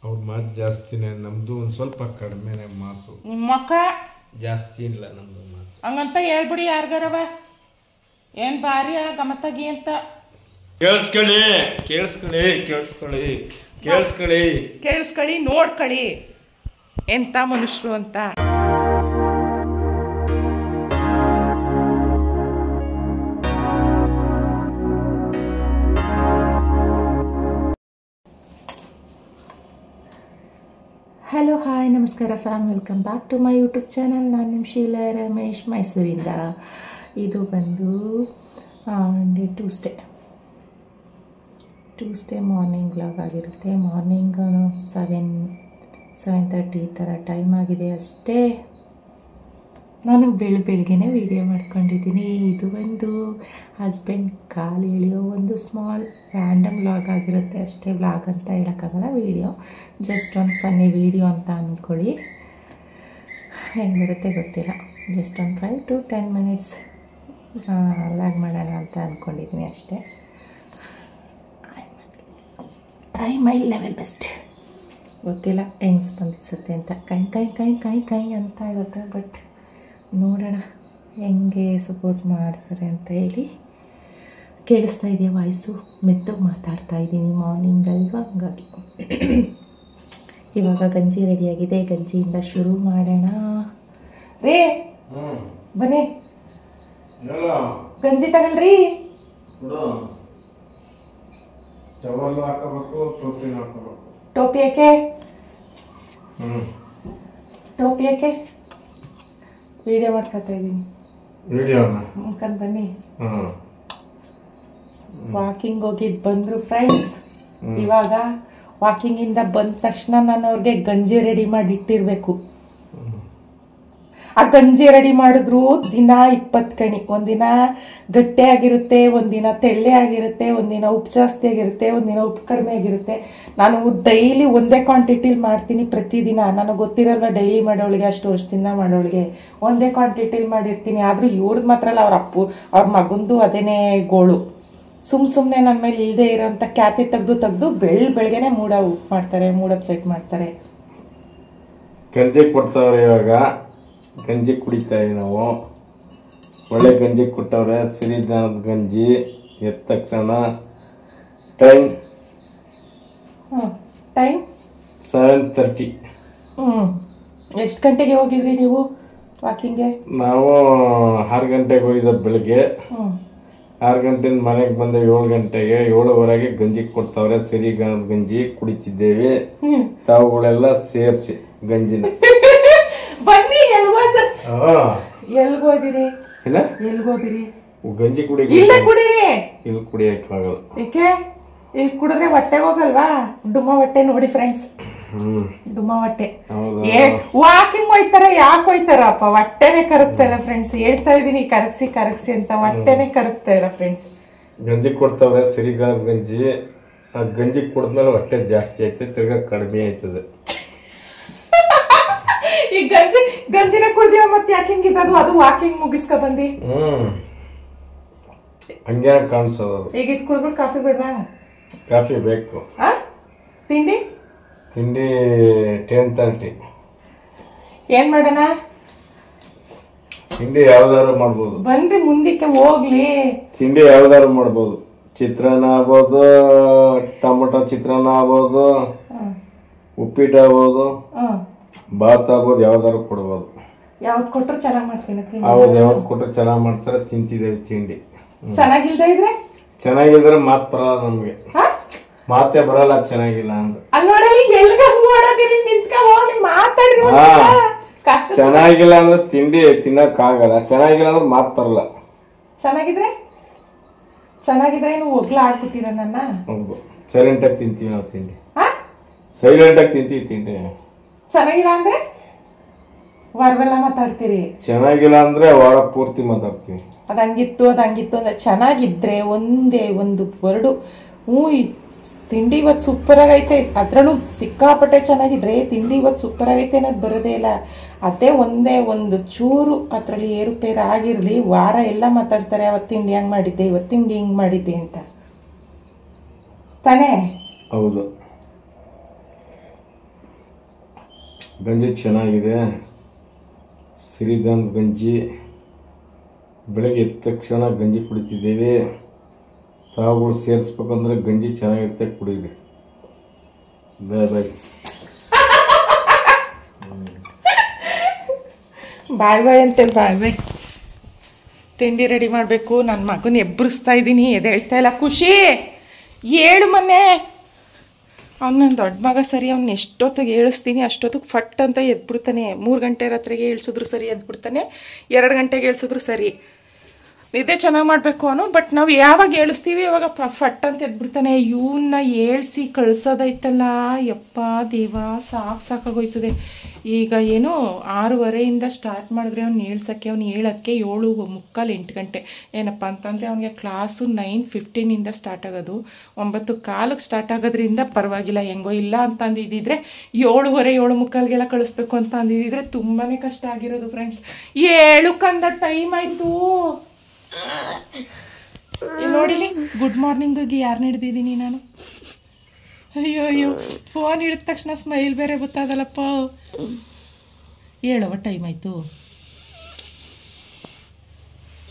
ಅವ್ರ ಮಾತು ಜಾಸ್ತಿನೇ, ನಮ್ದು ಒಂದು ಸ್ವಲ್ಪ ಕಡಿಮೆನೆ ಮಾತು. ನಿಮ್ಮ ಅಕ್ಕ ಜಾಸ್ತಿ ಇಲ್ಲ ನಮ್ದು ಮಾತು. ಹಂಗಂತ ಹೇಳ್ಬಿಡಿ ಯಾರಿಗಾರವ, ಏನು ಭಾರಿ ಗಮತ್ತಾಗಿ ಅಂತ. ಕೇಳಿಸ್ಕೊಳ್ಳಿ ಕೇಳಿಸ್ಕೊಳ್ಳಿ ಕೇಳಿಸ್ಕೊಳ್ಳಿ ಕೇಳಿಸ್ಕೊಳ್ಳಿ ಕೇಳಿಸ್ಕೊಳ್ಳಿ, ನೋಡ್ಕೊಳ್ಳಿ ಎಂಥ ಮನುಷ್ಯರು ಅಂತ. ಹಲೋ ಹಾಯ್ ನಮಸ್ಕಾರ fam, welcome back to my YouTube channel. ನಾನು ನಿಮ್ಮ ಶೀಲಾ ರಮೇಶ್ ಮೈಸೂರಿಂದ. ಇದು ಬಂದು ಟ್ಯೂಸ್ಡೇ ಮಾರ್ನಿಂಗ್ ವ್ಲಾಗ್ ಆಗಿರುತ್ತೆ. ಮಾರ್ನಿಂಗ್ 7:30 ಈ ಥರ ಟೈಮ್ ಆಗಿದೆ ಅಷ್ಟೇ. ನಾನು ಬೆಳಗ್ಗೆನೇ ವೀಡಿಯೋ ಮಾಡ್ಕೊಂಡಿದ್ದೀನಿ. ಇದು ಒಂದು ಹಸ್ಬೆಂಡ್ ಕಾಲು ಎಳೆಯೋ ಒಂದು ಸ್ಮಾಲ್ ರ್ಯಾಂಡಮ್ ವ್ಲಾಗ್ ಆಗಿರುತ್ತೆ ಅಷ್ಟೇ. ವ್ಲಾಗ್ ಅಂತ ಹೇಳೋಕ್ಕಾಗಲ್ಲ, ವೀಡಿಯೋ ಜಸ್ಟ್ ಒಂದು ಫನ್ನಿ ವೀಡಿಯೋ ಅಂತ ಅಂದ್ಕೊಳ್ಳಿ. ಹೆಂಗೆ ಬರುತ್ತೆ ಗೊತ್ತಿಲ್ಲ. ಜಸ್ಟ್ ಒಂದು 5 to 10 minutes ವ್ಲಾಗ್ ಮಾಡೋಣ ಅಂತ ಅಂದ್ಕೊಂಡಿದ್ದೀನಿ ಅಷ್ಟೇ. Try my level best. ಗೊತ್ತಿಲ್ಲ ಹೆಂಗೆ ಸ್ಪಂದಿಸುತ್ತೆ ಅಂತ. ಕೈ ಕೈ ಕೈ ಕೈ ಕೈ ಅಂತ ಇರುತ್ತೆ, ಬಟ್ ನೋಡೋಣ ಹೆಂಗೆ ಸಪೋರ್ಟ್ ಮಾಡ್ತಾರೆ ಅಂತ ಹೇಳಿ. ಕೇಳಿಸ್ತಾ ಇದೆಯಾ ವಾಯ್ಸು? ಮೆತ್ತಗೆ ಮಾತಾಡ್ತಾ ಇದ್ದೀನಿ, ಮಾರ್ನಿಂಗ್ ಅಲ್ವಾ, ಹಂಗಾಗಿ. ಇವಾಗ ಗಂಜಿ ರೆಡಿಯಾಗಿದೆ, ಗಂಜಿಯಿಂದ ಶುರು ಮಾಡೋಣ. ರೇ ಬನ್ನಿ, ಗಂಜಿ ತಗೊಳ್ರಿ. ಟೋಪಿ ಯಾಕೆ? ಟೋಪಿ ಯಾಕೆ? ವಿಡಿಯೋ ಮಾಡ್ಕೊತಾ ಇದ್ದೀನಿ. ಮುಖಂಡ್ ಬನ್ನಿ. ವಾಕಿಂಗ್ ಹೋಗಿದ್ದು ಬಂದ್ರು ಫ್ರೆಂಡ್ಸ್. ಇವಾಗ ವಾಕಿಂಗಿಂದ ಬಂದ ತಕ್ಷಣ ನಾನು ಅವ್ರಿಗೆ ಗಂಜಿ ರೆಡಿ ಮಾಡಿ ಇಟ್ಟಿರ್ಬೇಕು. ಆ ಗಂಜಿ ರೆಡಿ ಮಾಡಿದ್ರು ದಿನ 20 ಕಣಿ. ಒಂದಿನ ಗಟ್ಟಿ ಆಗಿರುತ್ತೆ, ಒಂದಿನ ತೆಳ್ಳೆ ಆಗಿರುತ್ತೆ, ಒಂದಿನ ಉಪ್ಪು ಜಾಸ್ತಿ ಆಗಿರುತ್ತೆ, ಒಂದಿನ ಉಪ್ಪು ಕಡಿಮೆ ಆಗಿರುತ್ತೆ. ನಾನು ಡೈಲಿ ಒಂದೇ ಕ್ವಾಂಟಿಟಿಲಿ ಮಾಡ್ತೀನಿ ಪ್ರತಿದಿನ. ನನಗೆ ಗೊತ್ತಿರಲ್ವ ಡೈಲಿ ಮಾಡೋಳಿಗೆ, ಅಷ್ಟು ವರ್ಷದಿಂದ ಮಾಡೋಳಿಗೆ ಒಂದೇ ಕ್ವಾಂಟಿಟಿಲಿ ಮಾಡಿರ್ತೀನಿ. ಆದರೂ ಇವ್ರದ್ದು ಮಾತ್ರ ಅಲ್ಲ, ಅವ್ರ ಮಗಂದು ಅದೇನೇ ಗೋಳು. ಸುಮ್ಮನೆ ನನ್ನ ಮೇಲೆ ಇಲ್ಲದೆ ಇರೋಂಥ ಖ್ಯಾತಿ ತೆಗೆದು ಬೆಳಗ್ಗೆನೆ ಮೂಡ್ ಅಪ್ಸೆಟ್ ಮಾಡ್ತಾರೆ. ಗಂಜಿ ಕೊಡ್ತಾವ್ರೆ, ಇವಾಗ ಗಂಜಿ ಕುಡಿತಾವೆ ನಾವು. ಒಳ್ಳೆ ಗಂಜಿ ಕೊಟ್ಟವ್ರೆ, ಸಿರಿಧಾನದ ಗಂಜಿ. ಎದ್ದ ತಕ್ಷಣ ಟೈಮ್ 7:30. ಎಷ್ಟು ಗಂಟೆಗೆ ಹೋಗಿದ್ರಿ ನೀವು ವಾಕಿಂಗ್ಗೆ? ನಾವು 6 ಗಂಟೆಗೆ ಹೋಗಿದ್ದ ಬೆಳಗ್ಗೆ. 6 ಗಂಟೆಯಿಂದ ಮನೆಗೆ ಬಂದೆ 7 ಗಂಟೆಗೆ. 7:15ಗೆ ಗಂಜಿ ಕೊಡ್ತಾವ್ರೆ, ಸಿರಿಧಾನದ ಗಂಜಿ ಕುಡಿತಿದ್ದೇವೆ. ತಾವುಗಳೆಲ್ಲ ಸೇರಿಸಿ ಗಂಜಿನ ಬನ್ನಿ. ಎಲ್ಗೋದಿರಿ? ಎಲ್ಗೋದಿರಿ? ಗಂಜಿ ಕುಡಿ. ಇಲ್ಲೇ ಕುಡೀರಿ. ಇಲ್ಲಿ ಕುಡಿಯಕ್ಕಾಗಲ್ಲ. ಏಕೆ? ಇಲ್ಲಿ ಕುಡಿದ್ರೆ ಹೊಟ್ಟೆಗೆ ಹೋಗಲ್ವಾ? ಡುಮ್ಮ ಹೊಟ್ಟೆ ನೋಡಿ ಫ್ರೆಂಡ್ಸ್, ಡುಮ್ಮ ಹೊಟ್ಟೆ. ವಾಕಿಂಗ್ ಹೋಯ್ತಾರ, ಯಾಕೆ ಹೋಯ್ತಾರಪ್ಪ? ಹೊಟ್ಟೆನೆ ಕರಗ್ತಾರ ಫ್ರೆಂಡ್ಸ್. ಹೇಳ್ತಾ ಇದೀನಿ ಕರಗ್ಸಿ ಅಂತ. ಹೊಟ್ಟೆನೆ ಕರಗ್ತಾ ಇಲ್ಲ ಫ್ರೆಂಡ್ಸ್. ಗಂಜಿ ಕೊಡ್ತಾವ್ರೆ, ಸಿರಿಧಾನದ ಗಂಜಿ. ಆ ಗಂಜಿ ಕುಡಿದ್ಮೇಲೆ ಹೊಟ್ಟೆ ಜಾಸ್ತಿ ಆಯ್ತದೆ, ತಿರ್ಗಾ ಕಡಿಮೆ ಆಯ್ತದೆ. ಈ ಗಂಜಿನ ಕುಡ್ದಿವ ಮತ್ತೆ ಯಾಕೆ ಹಿಂಗಿದ್ದದು? ಅದು ವಾಕಿಂಗ್ ಮುಗಿಸ್ಕೊ ಬಂದಿ. ಹಂಗೆ ಕಾಣಿಸೋದು. ಈಗ ಇದು ಕುಡಿದ್ಬಿಟ್ಟು ಕಾಫಿ ಬೇಡವಾ? ಕಾಫಿ ಬೇಕು. ತಿಂಡಿ 10:30. ಏನ್ ಮಾಡೋಣ? ತಿಂಡಿ ಯಾವ್ದಾರು ಮಾಡ್ಬೋದು. ಬನ್ರಿ ಮುಂದಕ್ಕೆ ಹೋಗ್ಲಿ. ತಿಂಡಿ ಯಾವ್ದಾರು ಮಾಡ್ಬೋದು. ಚಿತ್ರಾನ್ನ ಆಗ್ಬೋದು, ಟೊಮೊಟೊ ಚಿತ್ರಾನ್ನ ಆಗ್ಬೋದು, ಉಪ್ಪಿಟ್ಟು ಆಗ್ಬೋದು, ಬಾತ್ ಆಗ್ಬೋದು, ಯಾವ್ದಾರು ಕೊಡ್ಬೋದು. ಯಾವ್ದು ಕೊಟ್ಟರು ಚೆನ್ನಾಗಿ ಮಾಡ್ತೀನಿ. ಹೌದು, ಯಾವ್ದು ಕೊಟ್ಟರು ಚೆನ್ನಾಗಿ ಮಾಡ್ತಾರೆ, ತಿಂತಿದ್ದೇವೆ ತಿಂಡಿ. ಚೆನ್ನಾಗಿಲ್ದ್ರೆ ಮಾತ್ ಬರಲ್ಲ ನಮ್ಗೆ, ಮಾತೇ ಬರಲ್ಲ ಚೆನ್ನಾಗಿಲ್ಲ ಅಂತ. ಚೆನ್ನಾಗಿಲ್ಲ ಅಂದ್ರೆ ತಿಂಡಿ ತಿನ್ನಕ್ ಆಗಲ್ಲ, ಚೆನ್ನಾಗಿಲ್ಲ ಅಂದ್ರೆ ಮಾತ್ ಬರಲ್ಲ. ಚೆನ್ನಾಗಿದ್ರೆ ನೀವು ಹೋಗ್ಲ ಆಡ್ಬಿಟ್ಟಿರ ನನ್ನ. ಹೌದು, ಸೈಲೆಂಟ್ ಆಗಿ ತಿಂತೀವಿ ನಾವು ತಿಂಡಿ. ಸೈಲೆಂಟ್ ಆಗಿ ತಿಂತೀವಿ ತಿಂಡಿ. ಚೆನ್ನಾಗಿಲ್ಲ ಅಂದ್ರೆ ವಾರವೆಲ್ಲ ಮಾತಾಡ್ತೀರಿ. ಚೆನ್ನಾಗಿಲ್ಲ ಅಂದ್ರೆ ವಾರ ಪೂರ್ತಿ ಮಾತಾಡ್ತೀವಿ. ಅದಂಗಿತ್ತು ಅಂದ್ರೆ ಚೆನ್ನಾಗಿದ್ರೆ ಒಂದೇ ಒಂದು ವರ್ಡು ತಿಂಡಿ ಇವತ್ತು ಸೂಪರ್ ಆಗೈತೆ, ಅದ್ರಲ್ಲೂ ಸಿಕ್ಕಾಪಟ್ಟೆ ಚೆನ್ನಾಗಿದ್ರೆ ತಿಂಡಿ ಇವತ್ತು ಸೂಪರ್ ಆಗೈತೆ ಅನ್ನೋದು ಬರೋದೇ ಇಲ್ಲ. ಅದೇ ಒಂದೇ ಒಂದು ಚೂರು ಅದರಲ್ಲಿ ಏರುಪೇರು ಆಗಿರಲಿ, ವಾರ ಎಲ್ಲ ಮಾತಾಡ್ತಾರೆ ಅವತ್ತು ತಿಂಡಿ ಹಂಗೆ ಮಾಡಿದ್ದೆ, ಇವತ್ತು ತಿಂಡಿ ಹಿಂಗೆ ಮಾಡಿದ್ದೆ ಅಂತ ತಾನೇ. ಹೌದು. ಗಂಜಿ ಚೆನ್ನಾಗಿದೆ, ಸಿರಿಧಾನ್ಯದ ಗಂಜಿ. ಬೆಳಗ್ಗೆ ಎದ್ದ ತಕ್ಷಣ ಗಂಜಿ ಕುಡಿತಿದ್ದೇವೆ. ತಾವುಗಳು ಸೇರಿಸ್ಬೇಕಂದ್ರೆ ಗಂಜಿ ಚೆನ್ನಾಗಿರುತ್ತೆ, ಕುಡೀರಿ. ಬಾಯ್ ಬಾಯ್. ಬಾಯ್ ಬಾಯ್ ಅಂತೇಳಿ ಬಾಯ್ ಬಾಯ್. ತಿಂಡಿ ರೆಡಿ ಮಾಡಬೇಕು. ನನ್ನ ಮಗನ ಎಬ್ಬರಿಸ್ತಾ ಇದ್ದೀನಿ, ಎದ್ದೇಳ್ತಾ ಇಲ್ಲ. ಖುಷಿ ಏಳು ಮನೆ. ಅವ್ನು ನನ್ನ ದೊಡ್ಡ ಮಗ ಸರಿ, ಅವ್ನು ಎಷ್ಟೊತ್ತಿಗೆ ಏಳಿಸ್ತೀನಿ ಅಷ್ಟೊತ್ತಿಗೆ ಫಟ್ ಅಂತ ಎದ್ಬಿಡ್ತಾನೆ. 3 ಗಂಟೆ ರಾತ್ರಿಗೆ ಏಳ್ಸಿದ್ರು ಸರಿ ಎದ್ಬಿಡ್ತಾನೆ, 2 ಗಂಟೆಗೆ ಏಳ್ಸಿದ್ರು ಸರಿ. ನಿದ್ದೆ ಚೆನ್ನಾಗಿ ಮಾಡಬೇಕು ಅವನು. ಬಟ್ ನಾವು ಯಾವಾಗ ಏಳಿಸ್ತೀವಿ ಯಾವಾಗ ಫಟ್ ಅಂತ ಎದ್ಬಿಡ್ತಾನೆ. ಇವನ್ನ ಏಳಿಸಿ ಕಳ್ಸೋದೈತಲ್ಲ, ಯಪ್ಪ ದೇವ, ಸಾಕಾಗೋಯ್ತದೆ. ಈಗ ಏನು 6:15 ಸ್ಟಾರ್ಟ್ ಮಾಡಿದ್ರೆ ಅವ್ನು ಏಳ್ಸೋಕ್ಕೆ, ಅವ್ನು ಹೇಳೋದಕ್ಕೆ 7:45 8 ಗಂಟೆ. ಏನಪ್ಪ ಅಂತಂದರೆ ಅವನಿಗೆ ಕ್ಲಾಸು 9:15 ಸ್ಟಾರ್ಟ್ ಆಗೋದು, 9:15 ಸ್ಟಾರ್ಟ್ ಆಗೋದ್ರಿಂದ ಪರವಾಗಿಲ್ಲ ಹೆಂಗೋ. ಇಲ್ಲ ಅಂತ ಅಂದಿದ್ದಿದ್ರೆ 7:15 7:45 ಕಳಿಸ್ಬೇಕು ಅಂತ ಅಂದಿದ್ದಿದ್ರೆ ತುಂಬಾ ಕಷ್ಟ ಆಗಿರೋದು ಫ್ರೆಂಡ್ಸ್. 7 ಟೈಮ್ ಆಯಿತು. ನೋಡಿಲಿ, ಗುಡ್ ಮಾರ್ನಿಂಗಿಗೆ ಯಾರನ್ನ ಹಿಡ್ದಿದ್ದೀನಿ ನಾನು. ಅಯ್ಯೋ ಅಯ್ಯೋ, ಫೋನ್ ಹಿಡಿದ ತಕ್ಷಣ ಸ್ಮೈಲ್ ಬೇರೆ ಗೊತ್ತಾದಲ್ಲಪ್ಪ. 7 ಟೈಮ್ ಆಯಿತು.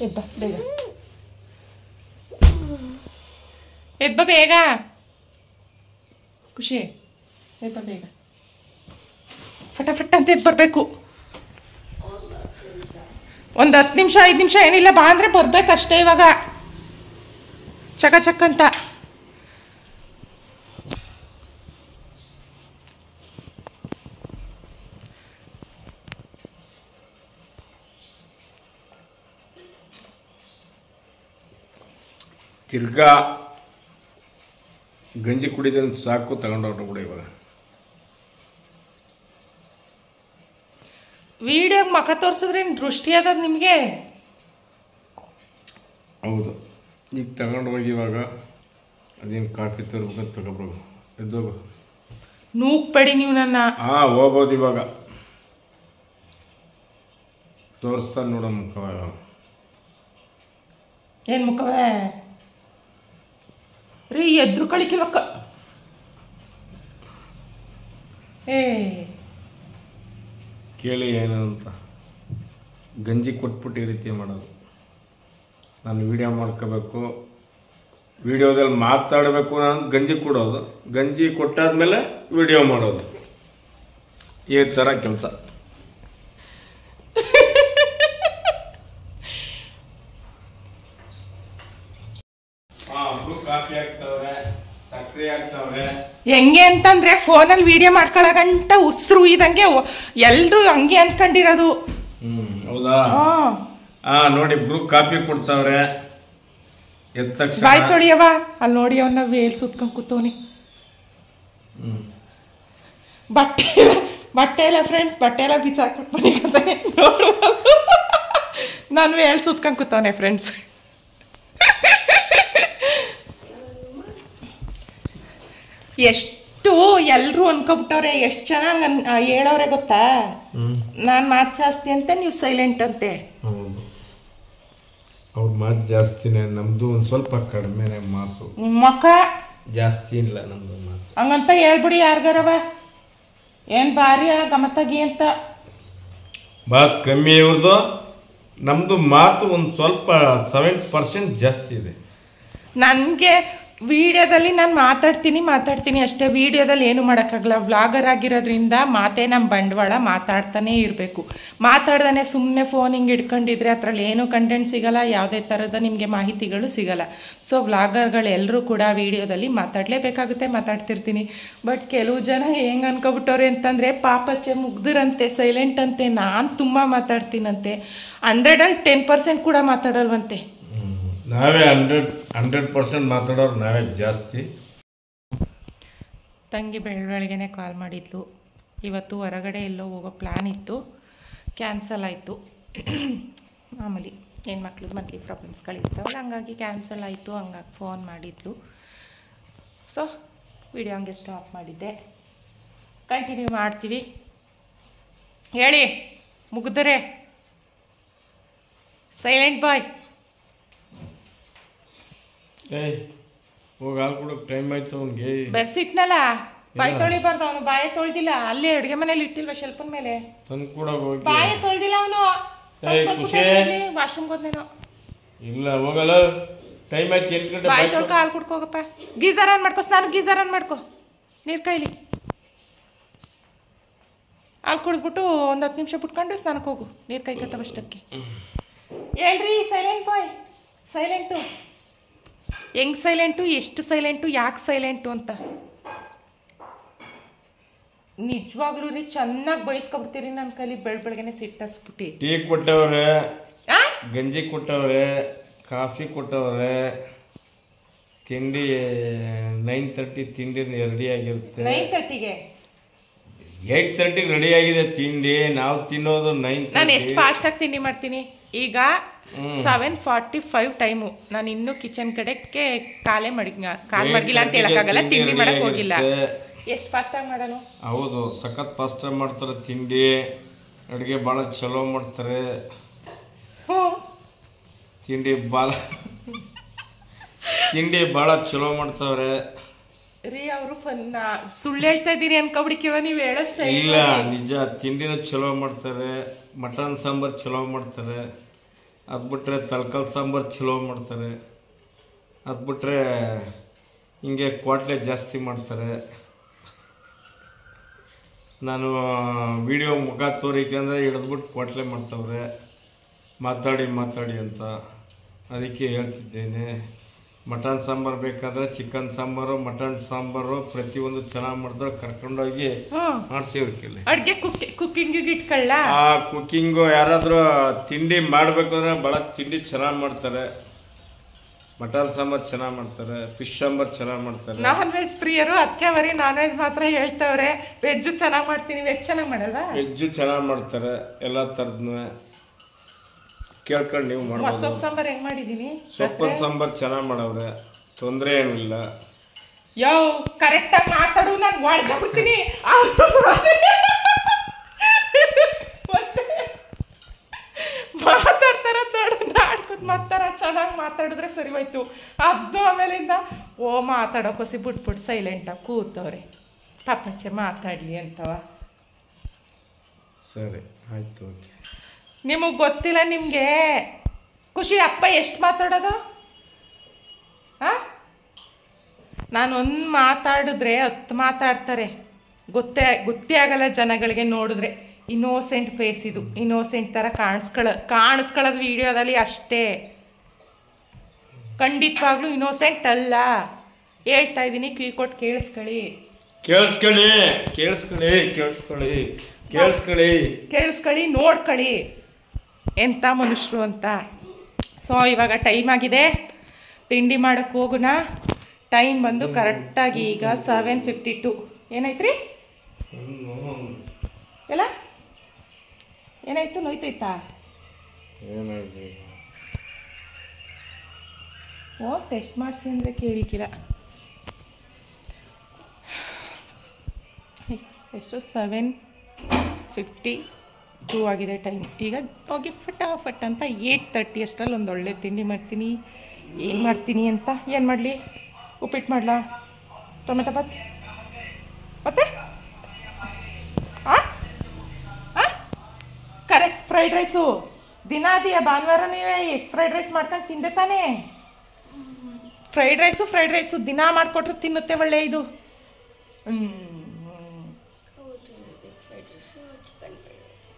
ಎಬ್ಬ ಬೇಗ, ಎಬ್ಬ ಬೇಗ. ಖುಷಿ ಎಬ್ಬ ಬೇಗ, ಫಟಾಫಟ್ ಅಂತ ಎದ್ದು ಬರಬೇಕು. ಒಂದು 10 ನಿಮಿಷ 5 ನಿಮಿಷ ಏನಿಲ್ಲ, ಬಾ ಅಂದರೆ ಬರ್ಬೇಕಷ್ಟೇ. ಇವಾಗ ಚಕ ಚಕ್ ಅಂತ. ತಿರ್ಗಾ ಗಂಜಿ ಕುಡಿದ್ರೆ ಸಾಕು, ತಗೊಂಡೋಗ್ರು ಕೂಡ. ಇವಾಗ ವಿಡಿಯೋಗೆ ಮಖ ತೋರಿಸಿದ್ರೆ ದೃಷ್ಟಿ ಅದ ನಿಮಗೆ. ಹೌದು, ಈಗ ತಗೊಂಡು ಹೋಗಿ ಇವಾಗ ಅದೇನು ಕಾಫಿ ತರ್ಬೇಕಂತ ತಗೊಬ್ರು. ಎದ್ದೋಗು, ನೂಕ್ಬೇಡಿ ನೀವು ನನ್ನ. ಹೋಗ್ಬೋದು ಇವಾಗ. ತೋರಿಸ್ತಾನೆ ನೋಡ ಮುಖವ. ಏನು ಮುಖವೇ ರೀ? ಎದ್ರು ಕಳಿಕಿಲ್ವಕ್ಕ. ಕೇಳಿ ಏನು ಅಂತ. ಗಂಜಿ ಕೊಟ್ಬಿಟ್ಟು ಈ ರೀತಿ ಮಾಡೋದು. ನಾನು ವಿಡಿಯೋ ಮಾಡ್ಕೋಬೇಕು, ವಿಡಿಯೋದಲ್ಲಿ ಮಾತಾಡಬೇಕು, ನಾನು ಗಂಜಿ ಕೊಡೋದು, ಗಂಜಿ ಕೊಟ್ಟಾದ್ಮೇಲೆ ವಿಡಿಯೋ ಮಾಡೋದು, ಈ ಥರ ಕೆಲಸ. ಕಾಫಿ ಹಾಕ್ತವ್ರೆ, ಸಕ್ಕರೆ ಹಾಕ್ತವ್ರೆ. ಹೆಂಗೆ ಅಂತಂದ್ರೆ ಫೋನಲ್ಲಿ ವಿಡಿಯೋ ಮಾಡ್ಕೊಳ್ಳೋಗಂಟ ಉಸಿರು ಇದಂಗೆ ಎಲ್ರು ಹಂಗೆ ಅನ್ಕೊಂಡಿರೋದು. ಹೌದಾ? ನೋಡಿ, ಬ್ರೂ ಕಾಫಿ ಕೊಡ್ತಾವ್ರೆ. ಎದ್ದ ತಕ್ಷಣ ಬಾಯ್ ತೊಳಿಯವ. ಅಲ್ಲಿ ನೋಡಿ, ಅವನ್ನ ವೇಲ್ ಸುತ್ಕೊಂಡ್ ಕೂತವನಿ. ಬಟ್ಟೆ ಎಲ್ಲ ಫ್ರೆಂಡ್ಸ್, ಬಟ್ಟೆ ಎಲ್ಲ ಬಿಚ್ಚಾಕ್ಬಿಟ್ಟು ಮನೆಗೆ ನಾನು ವೇಲ್ ಸುತ್ಕೊಂಡ್ ಕೂತವನೆ ಫ್ರೆಂಡ್ಸ್. ಎಷ್ಟು ಎಲ್ಲರೂ ಅನ್ಕೊಬಿಟ್ಟವ್ರೆ, ಎಷ್ಟು ಚೆನ್ನಾಗಿ ಹೇಳೋರೆ ಗೊತ್ತಾ. ನಾನು ಮಾತು ಜಾಸ್ತಿ ಅಂತ, ನೀವು ಸೈಲೆಂಟ್ ಅಂತೆ. ಅವ್ರ ಮಾತು ಜಾಸ್ತಿನೇ, ನಮ್ದು ಒಂದು ಸ್ವಲ್ಪ ಕಡಿಮೆನೆ ಮಾತು. ನಿಮ್ಮ ಮಕ್ಕ ಜಾಸ್ತಿ ಇಲ್ಲ ನಮ್ದು ಮಾತು. ಹಂಗಂತ ಹೇಳ್ಬಿಡಿ ಯಾರಿಗಾರವ. ಏನು ಭಾರಿ ಗಮತ್ತಾಗಿ ಅಂತ. ಮಾತು ಕಮ್ಮಿ ಇವ್ರದ್ದು, ನಮ್ದು ಮಾತು ಒಂದು ಸ್ವಲ್ಪ 7% ಜಾಸ್ತಿ ಇದೆ. ನನಗೆ ವಿಡಿಯೋದಲ್ಲಿ ನಾನು ಮಾತಾಡ್ತೀನಿ ಅಷ್ಟೇ. ವಿಡಿಯೋದಲ್ಲಿ ಏನು ಮಾಡೋಕ್ಕಾಗಲ್ಲ. ವ್ಲಾಗರ್ ಆಗಿರೋದ್ರಿಂದ ಮಾತೇ ನಮ್ಮ ಬಂಡವಾಳ, ಮಾತಾಡ್ತಾನೇ ಇರಬೇಕು. ಮಾತಾಡ್ದೇ ಸುಮ್ಮನೆ ಫೋನ್ ಹಿಂಗೆ ಇಟ್ಕೊಂಡಿದ್ರೆ ಅದರಲ್ಲಿ ಏನೂ ಕಂಟೆಂಟ್ ಸಿಗೋಲ್ಲ, ಯಾವುದೇ ಥರದ ನಿಮಗೆ ಮಾಹಿತಿಗಳು ಸಿಗೋಲ್ಲ. ಸೊ ವ್ಲಾಗರ್ಗಳೆಲ್ಲರೂ ಕೂಡ ವಿಡಿಯೋದಲ್ಲಿ ಮಾತಾಡಲೇಬೇಕಾಗುತ್ತೆ, ಮಾತಾಡ್ತಿರ್ತೀನಿ. ಬಟ್ ಕೆಲವು ಜನ ಹೆಂಗೆ ಅನ್ಕೊಬಿಟ್ಟವ್ರೆ ಅಂತಂದರೆ, ಪಾಪಚ್ಚೆ ಮುಗ್ದಿರಂತೆ, ಸೈಲೆಂಟ್ ಅಂತೆ, ನಾನು ತುಂಬ ಮಾತಾಡ್ತೀನಂತೆ. 110% ಕೂಡ ಮಾತಾಡಲ್ವಂತೆ. ನಾವೇ 100% ಮಾತಾಡೋರು ನಾವೇ ಜಾಸ್ತಿ. ತಂಗಿ ಬೆಳಗ್ಗೆನೇ ಕಾಲ್ ಮಾಡಿದ್ಲು. ಇವತ್ತು ಹೊರಗಡೆ ಎಲ್ಲೋ ಹೋಗೋ ಪ್ಲ್ಯಾನ್ ಇತ್ತು, ಕ್ಯಾನ್ಸಲ್ ಆಯಿತು. ಮಾಮೂಲಿ ಹೆಣ್ಮಕ್ಳು ಮಂತ್ಲಿ ಪ್ರಾಬ್ಲಮ್ಸ್ಗಳಿರ್ತಾವಲ್ಲ, ಹಂಗಾಗಿ ಕ್ಯಾನ್ಸಲ್ ಆಯಿತು. ಹಂಗಾಗಿ ಫೋನ್ ಮಾಡಿದ್ಲು. ಸೊ ವಿಡಿಯೋ ಹಂಗೆ ಸ್ಟಾಪ್ ಮಾಡಿದ್ದೆ. ಕಂಟಿನ್ಯೂ ಮಾಡ್ತೀವಿ. ಹೇಳಿ ಮುಗಿದರೆ. ಸೈಲೆಂಟ್ ಬಾಯ್. ಹೋಗಿ ಹಾಲು ಕೊಡೋಕೆ ಟೈಮ್ ಆಯ್ತು ಅವ್ನಿಗೆ. ಬೆರ್ಸಿಟ್ನಲ್ಲ, ಬಾಯಿ ತೊಳಿಬಾರ್ದು ಅವನು, ಬಾಯಿ ತೊಳ್ದಿಲ್ಲ. ಅಲ್ಲೇ ಅಡುಗೆ ಮನೇಲಿ ಇಟ್ಟಿಲ್ವ ಶೆಲ್ಪನ್ ಮೇಲೆ, ತಂದು ಕೂಡ ಹೋಗಿ. ಬಾಯಿ ತೊಳ್ದಿಲ್ಲ ಅವನು. ಖುಷಿ ವಾಶ್ರೂಮ್ಗೆ ಹೋದ್ನೇನೋ. ಇಲ್ಲ ಹೋಗಲ್ಲ, ಟೈಮ್ ಆಯ್ತು. 8 ಗಂಟೆ. ಬಾಯಿ ತೊಳ್ಕೊ, ಹಾಲು ಕುಡ್ಕೋಗಪ್ಪ. ಗೀಸರ್ ಆನ್ ಮಾಡ್ಕೊ, ಸ್ನಾನ ಗೀಸರ್ ಆನ್ ಮಾಡ್ಕೊ, ನೀರು ಕೈಲಿ ಹಾಲು ಕುಡಿದ್ಬಿಟ್ಟು ಒಂದು 10 ನಿಮಿಷ ಬಿಟ್ಕೊಂಡು ಸ್ನಾನಕ್ಕೆ ಹೋಗು, ನೀರು ಕೈ ಕತ್ತವಷ್ಟಕ್ಕೆ. ಹೇಳ್ರಿ ಸೈಲೆಂಟ್ ಬಾಯ್. ಸೈಲೆಂಟು ಹೆಂಗ್ ಸೈಲೆಂಟು, ಎಷ್ಟು ಸೈಲೆಂಟು, ಯಾಕೆ ಸೈಲೆಂಟು ಅಂತ ನಿಜವಾಗ್ಲೂ ರೀ ಚೆನ್ನಾಗಿ ಬಯಸ್ಕೊಬಿಡ್ತೀರಿ ನನ್ನ ಕೈಲಿ. ಬೆಳಗ್ಗೆನೆ ಸಿಟ್ಟಿಸ್ಬಿಟ್ಟು ಟೀ ಕೊಟ್ಟವ್ರೆ, ಗಂಜಿ ಕೊಟ್ಟವ್ರೆ, ಕಾಫಿ ಕೊಟ್ಟವ್ರೆ, ತಿಂಡಿ 9:30 ತಿಂಡಿ ರೆಡಿ ಆಗಿರುತ್ತೆ. 9:30ಗೆ 8:30 ರೆಡಿ ಆಗಿದೆ ತಿಂಡಿ. ನಾವು ತಿನ್ನೋದು 9:30. ನಾನು ಎಷ್ಟು ಫಾಸ್ಟಾಗಿ ತಿಂಡಿ ಮಾಡ್ತೀನಿ. ಈಗ 7:45 ಟೈಮು. ನಾನು ಇನ್ನೂ ಕಿಚನ್ ಕಡೆಗೆ ಕಾಲ್ ಮಡಗಿಲ್ಲ ಅಂತ ಹೇಳಕ್ಕಾಗಲ್ಲ, ತಿಂಡಿ ಮಾಡಕ್ ಹೋಗಿಲ್ಲ. ಎಷ್ಟು ಫಾಸ್ಟಾಗಿ ಮಾಡೋಣ? ಹೌದು, ಸಖತ್ ಫಾಸ್ಟಾಗಿ ಮಾಡ್ತಾರೆ ತಿಂಡಿ. ಅಡುಗೆ ಭಾಳ ಚಲೋ ಮಾಡ್ತಾರೆ. ತಿಂಡಿ ಭಾಳ ಚಲೋ ಮಾಡ್ತಾವ್ರೆ ರೀ. ಅವರು ಸುಳ್ಳು ಹೇಳ್ತಾ ಇದ್ದೀರಿ ಅನ್ಕೊಬಿಡಿಕಿವ ನೀವು ಹೇಳೋಷ್ಟ. ಇಲ್ಲ, ನಿಜ. ತಿಂಡಿನೂ ಚಲೋ ಮಾಡ್ತಾರೆ. ಮಟನ್ ಸಾಂಬಾರು ಚಲೋ ಮಾಡ್ತಾರೆ. ಅದು ಬಿಟ್ರೆ ತರಕಾರಿ ಸಾಂಬಾರು ಚಲೋ ಮಾಡ್ತಾರೆ. ಅದು ಬಿಟ್ರೆ ಹಿಂಗೆ ಕ್ವಾಟ್ಲೆ ಜಾಸ್ತಿ ಮಾಡ್ತಾರೆ. ನಾನು ವಿಡಿಯೋ ಮುಖ ತೋರಿಕೆಂದರೆ ಹಿಡಿದ್ಬಿಟ್ಟು ಕ್ವಾಟ್ಲೆ ಮಾಡ್ತವ್ರೆ, ಮಾತಾಡಿ ಅಂತ. ಅದಕ್ಕೆ ಹೇಳ್ತಿದ್ದೇನೆ, ಮಟನ್ ಸಾಂಬಾರು ಬೇಕಾದರೆ ಚಿಕನ್ ಸಾಂಬಾರು, ಮಟನ್ ಸಾಂಬಾರು ಪ್ರತಿಯೊಂದು ಚೆನ್ನಾಗಿ ಮಾಡಿದ್ರೆ ಕರ್ಕೊಂಡೋಗಿ ಮಾಡಿಸಿವ್ರ ಕೇಳಿ. ಅಡುಗೆ ಕುಕ್ಕಿಂಗಿಗೆ ಇಟ್ಕೊಳ್ಳ. ಆ ಕುಕ್ಕಿಂಗು ಯಾರಾದರೂ ತಿಂಡಿ ಮಾಡಬೇಕಂದ್ರೆ ಭಾಳ ತಿಂಡಿ ಚೆನ್ನಾಗಿ ಮಾಡ್ತಾರೆ. ಮಟನ್ ಸಾಂಬಾರು ಚೆನ್ನಾಗಿ ಮಾಡ್ತಾರೆ, ಫಿಶ್ ಸಾಂಬಾರು ಚೆನ್ನಾಗಿ ಮಾಡ್ತಾರೆ. ನಾನ್ ವೆಜ್ ಪ್ರಿಯರು, ಅದಕ್ಕೆ ಬರೀ ನಾನ್ ವೆಜ್ ಮಾತ್ರ ಹೇಳ್ತವ್ರೆ. ವೆಜ್ಜು ಚೆನ್ನಾಗಿ ಮಾಡ್ತೀನಿ. ವೆಜ್ ಚೆನ್ನಾಗಿ ಮಾಡಲ್ವಾ? ವೆಜ್ಜು ಚೆನ್ನಾಗಿ ಮಾಡ್ತಾರೆ, ಎಲ್ಲ ಥರದ್ನೂ ಕೇಳ್ಕೊಂಡು ನೀವು ಮಾಡ್ಬೋದು. ಸೊಪ್ಪು ಸಾಂಬಾರು ಹೆಂಗೆ ಮಾಡಿದ್ದೀನಿ? ಸೊಪ್ಪಿನ ಸಾಂಬಾರು ಚೆನ್ನಾಗಿ ಮಾಡವ್ರೆ, ತೊಂದರೆ ಏನಿಲ್ಲ. ಯೋ ಕರೆಕ್ಟಾಗಿ ಮಾತಾಡು, ನಾನು ಹೊಡ್ಬಿಡ್ತೀನಿ. ಮಾತಾಡ್ತಾರ ನಾಡ್ಕೊತ್ ಮಾತಾಡ, ಚೆನ್ನಾಗಿ ಮಾತಾಡಿದ್ರೆ ಸರಿ ಹೋಯ್ತು. ಅದು ಆಮೇಲಿಂದ ಮಾತಾಡೋಕೋಸಿ ಬಿಟ್ಬಿಟ್ಟು ಸೈಲೆಂಟಾಗಿ ಕೂತವ್ರೆ. ಪಾಪಚ್ಚೆ ಮಾತಾಡಲಿ ಅಂತವ. ಸರಿ ಆಯ್ತು, ಓಕೆ. ನಿಮಗೆ ಗೊತ್ತಿಲ್ಲ. ನಿಮಗೆ ಖುಷಿ ಅಪ್ಪ ಎಷ್ಟು ಮಾತಾಡೋದು? ನಾನು ಒಂದು ಮಾತಾಡಿದ್ರೆ 10 ಮಾತಾಡ್ತಾರೆ. ಗೊತ್ತೇ ಆಗಲ್ಲ ಜನಗಳಿಗೆ ನೋಡಿದ್ರೆ. ಇನ್ನೋಸೆಂಟ್ ಫೇಸ್ ಇದು, ಇನ್ನೋಸೆಂಟ್ ಥರ ಕಾಣಿಸ್ಕೊಳ್ಳೋದು ವಿಡಿಯೋದಲ್ಲಿ ಅಷ್ಟೇ. ಖಂಡಿತವಾಗ್ಲೂ ಇನ್ನೋಸೆಂಟ್ ಅಲ್ಲ. ಹೇಳ್ತಾ ಇದ್ದೀನಿ, ಕಿವಿ ಕೊಟ್ಟು ಕೇಳಿಸ್ಕೊಳ್ಳಿ, ನೋಡ್ಕೊಳ್ಳಿ ಎಂಥ ಮನುಷ್ಯರು ಅಂತ. ಸೊ ಇವಾಗ ಟೈಮ್ ಆಗಿದೆ, ತಿಂಡಿ ಮಾಡೋಕ್ಕೆ ಹೋಗೋಣ. ಟೈಮ್ ಬಂದು ಕರೆಕ್ಟಾಗಿ ಈಗ 7:52. ಏನಾಯ್ತು ರೀ? ಎಲ್ಲ ಏನಾಯ್ತು? ನೋಯ್ತೈತಾ? ಟೆಸ್ಟ್ ಮಾಡಿಸಿ ಅಂದರೆ ಕೇಳಿಕ್ಕಿಲ್ಲ. ಎಷ್ಟು? 7:52 ಆಗಿದೆ ಟೈಮ್. ಈಗ ಹೋಗಿ ಫಟಾಫಟ್ ಅಂತ 8:30 ಅಷ್ಟರಲ್ಲಿ ಒಂದು ಒಳ್ಳೆ ತಿಂಡಿ ಮಾಡ್ತೀನಿ. ಏನು ಮಾಡ್ತೀನಿ ಅಂತ, ಏನು ಮಾಡಲಿ? ಉಪ್ಪಿಟ್ಟು ಮಾಡಲಾ? ಟೊಮೆಟೊ ಬಾತ್ ಮತ್ತೆ ಕರೆಕ್ಟ್ ಫ್ರೈಡ್ ರೈಸು ದಿನಾದಿಯ ಭಾನುವಾರ ನೀವೇ ಎಗ್ ಫ್ರೈಡ್ ರೈಸ್ ಮಾಡ್ಕೊಂಡು ತಿಂದೆ ತಾನೇ? ಫ್ರೈಡ್ ರೈಸು ದಿನ ಮಾಡಿಕೊಟ್ರು ತಿನ್ನುತ್ತೆ. ಒಳ್ಳೆ ಇದು.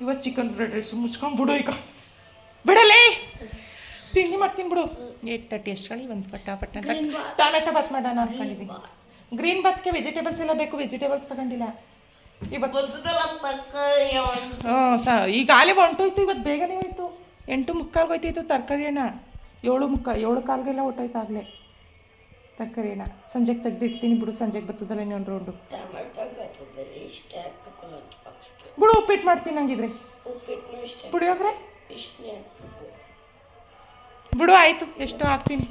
ಇವತ್ತು ಚಿಕನ್ ಫ್ರೈಡ್ ರೈಸು ಮುಚ್ಕೊಂಡ್ಬಿಡು. ಈಗ ಬಿಡಲೇ, ತಿಂಡಿ ಮಾಡ್ತೀನಿ ಬಿಡು. 8:30 ಅಷ್ಟರಲ್ಲಿ ಒಂದು ಫಟಾಫಟ್ ಅಂತ ಟೊಮೆಟೊ ಬಾತ್ ಮಾಡೋಣ ಅನ್ಕೊಂಡಿದ್ದೀನಿ. ಗ್ರೀನ್ ಬಾತ್ಗೆ ವೆಜಿಟೇಬಲ್ಸ್ ಎಲ್ಲ ಬೇಕು. ವೆಜಿಟೇಬಲ್ಸ್ ತಗೊಂಡಿಲ್ಲ ಇವತ್ತು. ಈಗ ಆಲೆ ಹೊಂಟೋಯ್ತು. ಇವತ್ತು ಬೇಗನೆ ಹೋಯ್ತು. 8:45 ಹೋಯ್ತಾಯಿತ್ತು ತರಕಾರಿ ಹಣ್ಣ. 7:15 ಹೊಟ್ಟೋಯ್ತು ಆಗಲೇ ತರಕಾರಿ ಹಣ್ಣ. ಸಂಜೆಗೆ ತೆಗ್ದಿಡ್ತೀನಿ ಬಿಡು. ಸಂಜೆಗೆ ಬರ್ತದಲ್ಲ ಇನ್ನೊಂದು ರೌಂಡು ಬಿಡು. ಉಪ್ಪಿಟ್ಟು ಮಾಡ್ತೀನಿ ಹಂಗಿದ್ರೆ. ಪುಳಿಯೋಗರೆ ಬಿಡು. ಆಯಿತು, ಎಷ್ಟು ಹಾಕ್ತೀನಿ.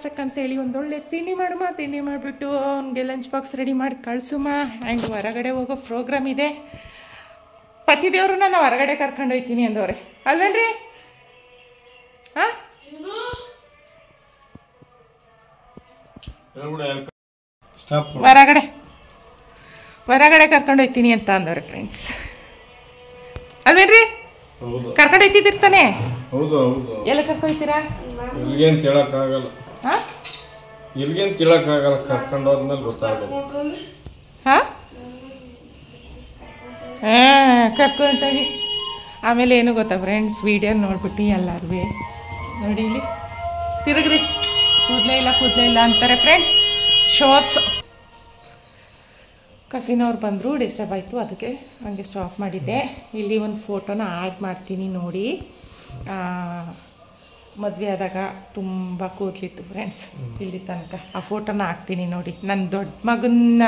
ಚಕ ಅಂತೇಳಿ ಒಂದೊಳ್ಳೆ ತಿಂಡಿ ಮಾಡುಮ. ತಿಂಡಿ ಮಾಡಿಬಿಟ್ಟು ಅವ್ನಿಗೆ ಲಂಚ್ ಬಾಕ್ಸ್ ರೆಡಿ ಮಾಡಿ ಕಳಿಸುಮ. ಆ್ಯಂಡ್ ಹೊರಗಡೆ ಹೋಗೋ ಪ್ರೋಗ್ರಾಮ್ ಇದೆ. ಪತಿದೇವರು ನಾನು ಹೊರಗಡೆ ಕರ್ಕೊಂಡು ಹೋಗ್ತೀನಿ ಅಂದವ್ರೆ ಅಲ್ವೇನ್ರಿ? ಹೊರಗಡೆ ಹೊರಗಡೆ ಕರ್ಕೊಂಡು ಹೋಗ್ತೀನಿ ಅಂತ ಅಂದವ್ರೆ ಫ್ರೆಂಡ್ಸ್ ಅಲ್ವೇನ್ರಿ? ಕರ್ಕೊಂಡು ಹೋಗ್ತಿದ್ದಿರ್ತಾನೆ. ಹೌದು ಹೌದು. ಎಲ್ಲ ಕರ್ಕೊಯ್ತೀರಾ? ಇಲ್ಲಿಗೆ ಅಂತ ಹೇಳಕ್ಕಾಗಲ್ಲ. ಇಲ್ಲಿಗೆ ಅಂತ ಹೇಳಕ್ಕಾಗಲ್ಲ, ಕರ್ಕೊಂಡು ಹೋದ್ಮೇಲೆ ಗೊತ್ತಾಗಲ್ಲ. ಕರ್ಕೊಂಡೋಗಿ ಆಮೇಲೆ ಏನು ಗೊತ್ತಾ ಫ್ರೆಂಡ್ಸ್, ವಿಡಿಯೋ ನೋಡ್ಬಿಟ್ಟು ಎಲ್ಲರೂ ನೋಡಿ ಇಲ್ಲಿ ತಿರುಗ್ರಿ ಕೂದಲೇ ಇಲ್ಲ ಅಂತಾರೆ ಫ್ರೆಂಡ್ಸ್. ಶೋಸ್ ಕಸಿನವ್ರು ಬಂದರು, ಡಿಸ್ಟರ್ಬ್ ಆಯಿತು, ಅದಕ್ಕೆ ಹಂಗೆ ಸ್ಟಾಪ್ ಮಾಡಿದ್ದೆ. ಇಲ್ಲಿ ಒಂದು ಫೋಟೋನ ಆ್ಯಡ್ ಮಾಡ್ತೀನಿ ನೋಡಿ. ಮದುವೆ ಆದಾಗ ತುಂಬ ಕೂದಲಿತ್ತು ಫ್ರೆಂಡ್ಸ್ ಇಲ್ಲಿ ತನಕ. ಆ ಫೋಟೋನ ಹಾಕ್ತೀನಿ ನೋಡಿ. ನನ್ನ ದೊಡ್ಡ ಮಗನ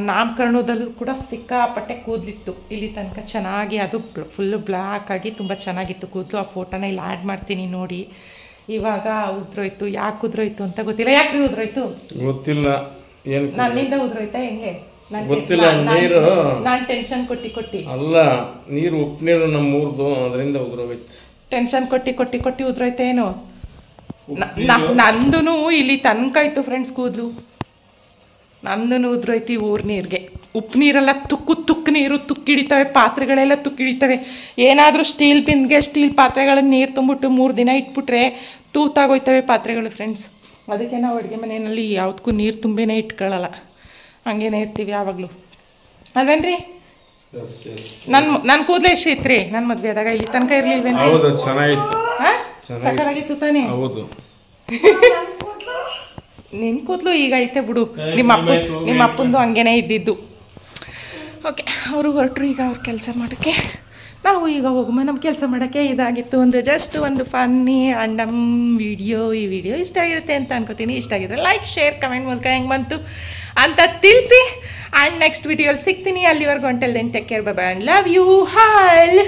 ನಾಮಕರಣದಲ್ಲೂ ಕೂಡ ಸಿಕ್ಕಾಪಟ್ಟೆ ಕೂದಲಿತ್ತು ಇಲ್ಲಿ ತನಕ ಚೆನ್ನಾಗಿ. ಅದು ಫುಲ್ಲು ಬ್ಲ್ಯಾಕ್ ಆಗಿ ತುಂಬ ಚೆನ್ನಾಗಿತ್ತು ಕೂದಲು. ಆ ಫೋಟೋನ ಇಲ್ಲಿ ಆ್ಯಡ್ ಮಾಡ್ತೀನಿ ನೋಡಿ. ಇವಾಗ ಉದ್ರೋಯ್ತು. ಯಾಕೆ ಉದ್ರೋಯ್ತು ಅಂತ ಗೊತ್ತಿಲ್ಲ. ಯಾಕೆ ಉದ್ರೋಯ್ತು ಗೊತ್ತಿಲ್ಲ. ಏನು ನನ್ನಿಂದ ಉದ್ರೋಯ್ತಾ ಹೆಂಗೆ ಗೊತ್ತಿಲ್ಲ. ನೀರು ನಾನು ಟೆನ್ಷನ್ ಕೊಟ್ಟು ಅಲ್ಲ, ನೀರು ಉಪ್ಪು ನೀರು ನಮ್ಮೂರ್ದು, ಅದರಿಂದ ಉದ್ರೋಯ್ತು. ಟೆನ್ಷನ್ ಕೊಟ್ಟು ಉದ್ರೋಯ್ತಾ ಏನು? ನಂದು ಇಲ್ಲಿ ತನಕ ಇತ್ತು ಫ್ರೆಂಡ್ಸ್ ಕೂದಲು. ನಂದು ಉದ್ರೋಯ್ತು ಊರ್ ನೀರಿಗೆ. ಉಪ್ಪು ನೀರೆಲ್ಲ ತುಕ್ಕು ನೀರು ತುಕ್ಕಿಡಿತವೆ, ಪಾತ್ರೆಗಳೆಲ್ಲ ತುಕ್ಕಿಡಿತವೆ. ಏನಾದರೂ ಸ್ಟೀಲ್ ಬಿಂದಿಗೆ ಸ್ಟೀಲ್ ಪಾತ್ರೆಗಳನ್ನ ನೀರು ತುಂಬಿಟ್ಟು 3 ದಿನ ಇಟ್ಬಿಟ್ರೆ ತೂತಾಗೋಯ್ತವೆ ಪಾತ್ರೆಗಳು ಫ್ರೆಂಡ್ಸ್. ಅದಕ್ಕೆ ನಾವು ಅಡುಗೆ ಮನೆಯಲ್ಲಿ ಯಾವುದಕ್ಕೂ ನೀರು ತುಂಬೇನೆ ಇಟ್ಕೊಳ್ಳಲ್ಲ, ಹಂಗೇನೆ ಇರ್ತೀವಿ ಯಾವಾಗಲೂ, ಅಲ್ವೇನ್ರಿ? ನನ್ನ ಕೂದಲೇ ಎಷ್ಟು ಇತ್ರಿ ನನ್ನ ಮದುವೆ ಆದಾಗ? ಇಲ್ಲಿ ತನಕ ಇರಲಿಲ್ವೇನ್ರಿ? ಹೌದು, ಚೆನ್ನಾಗಿತ್ತು. ಸಕ್ಕತ್ತಾಗಿತ್ತು ತಾನೇ? ಹೌದು. ನಿನ್ನ ಕೂದಲು ಈಗ ಐತೆ ಬಿಡು. ನಿಮ್ಮ ಅಪ್ಪಂದು ಹಂಗೇನೆ ಇದ್ದಿದ್ದು. ಓಕೆ, ಅವರು ಹೊರಟ್ರು ಈಗ ಅವ್ರ ಕೆಲಸ ಮಾಡೋಕ್ಕೆ. ನಾವು ಈಗ ಹೋಗುವ ನಮ್ಮ ಕೆಲಸ ಮಾಡೋಕ್ಕೆ. ಇದಾಗಿತ್ತು ಜಸ್ಟ್ ಒಂದು ಫನ್ನಿ ಅಂಡಮ್ ವಿಡಿಯೋ. ಈ ವಿಡಿಯೋ ಇಷ್ಟ ಆಗಿರುತ್ತೆ ಅಂತ ಅನ್ಕೋತೀನಿ. ಇಷ್ಟ ಆಗಿದ್ರೆ ಲೈಕ್, ಶೇರ್, ಕಮೆಂಟ್ ಮೂಲಕ ಹೆಂಗೆ ಬಂತು ಅಂತ ತಿಳಿಸಿ. ಆ್ಯಂಡ್ ನೆಕ್ಸ್ಟ್ ವಿಡಿಯೋಲಿ ಸಿಗ್ತೀನಿ. ಅಲ್ಲಿವರೆಗೂ until then take care, bye bye and love you. Hi.